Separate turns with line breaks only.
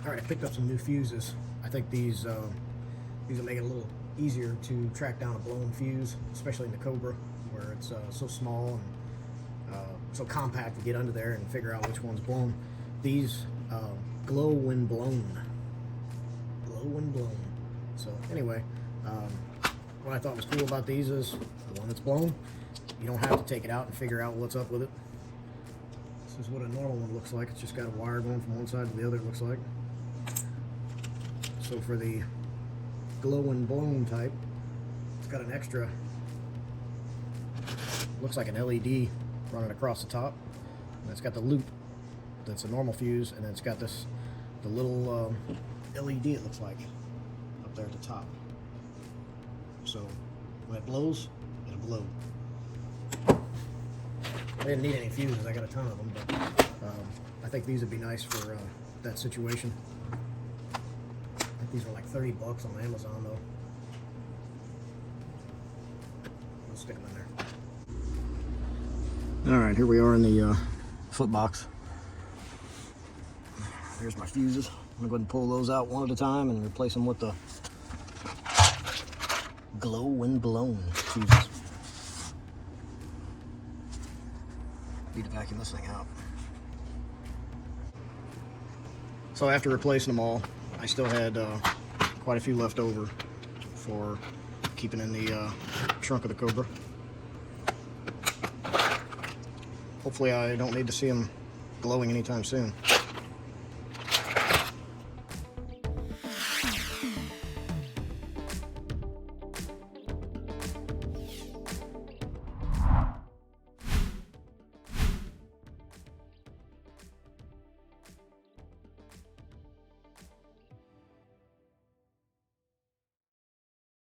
Alright, I picked up some new fuses. I think these will make it a little easier to track down a blown fuse, especially in the Cobra, where it's so small and so compact to get under there and figure out which one's blown. These glow when blown. Glow when blown. So anyway, what I thought was cool about these is the one that's blown, you don't have to take it out and figure out what's up with it. This is what a normal one looks like. It's just got a wire going from one side to the other, it looks like. So for the glow and blown type, it's got an extra, looks like an LED running across the top, and it's got the loop that's a normal fuse, and then it's got this, the little LED, it looks like, up there at the top. So when it blows, it'll glow. I didn't need any fuses, I got a ton of them, but I think these would be nice for that situation. I think these were like 30 bucks on Amazon though. Let's stick them in there. Alright, here we are in the foot box. Here's my fuses. I'm gonna go ahead and pull those out one at a time and replace them with the glow when blown fuses. Need to vacuum this thing out. So after replacing them all, I still had quite a few left over for keeping in the trunk of the Cobra. Hopefully I don't need to see them glowing anytime soon.